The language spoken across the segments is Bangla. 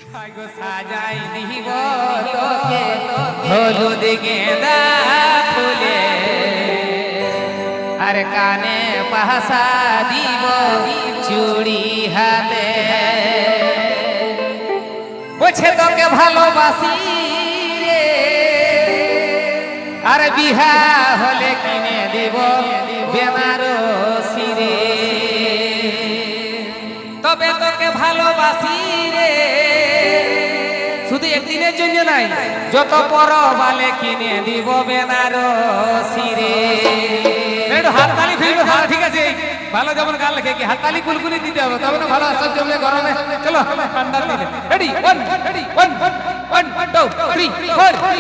সাজাই দিব তোকে হলুদ গেঁদা ফুলে আর কানে পাশা দিব চুড়ি হাতে বলছে তোকে ভালোবাসি রে আর বিহা হলে কিনে দিব বেনারসি রে তবে তোকে ভালোবাসি রে শুধু একদিনের জন্য নাই যত পরবালে কিনে দিব বেনারসি রে একটু হাততালি ফিরবে ভালো ঠিক আছে ভালো যেমন গান লেখে কি হাততালি কুলকুলি দিতে হবে তবে না ভালো আসার জন্য গরমে চলো ঠান্ডার দিনে রেডি 1 2 3 4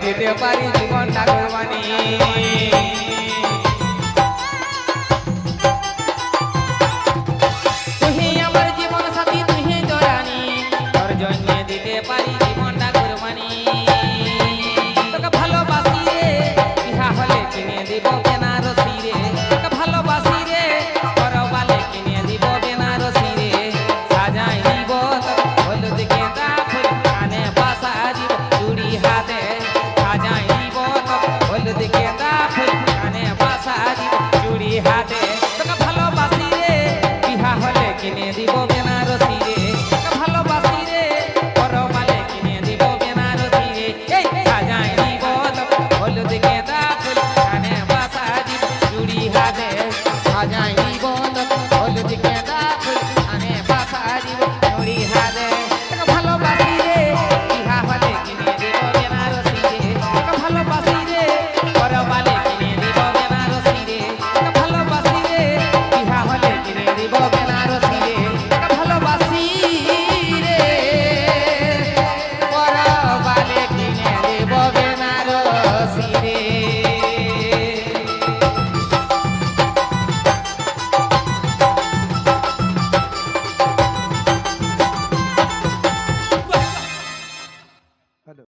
দিতে পারি জীবনটা কোরবানি তুই আমার জীবন সাথী তুই দরানি তোর জন্য দিতে পারি জীবনটা কোরবানি তোকে ভালোবাসি রে বিহা হলে কিনে দিব কেন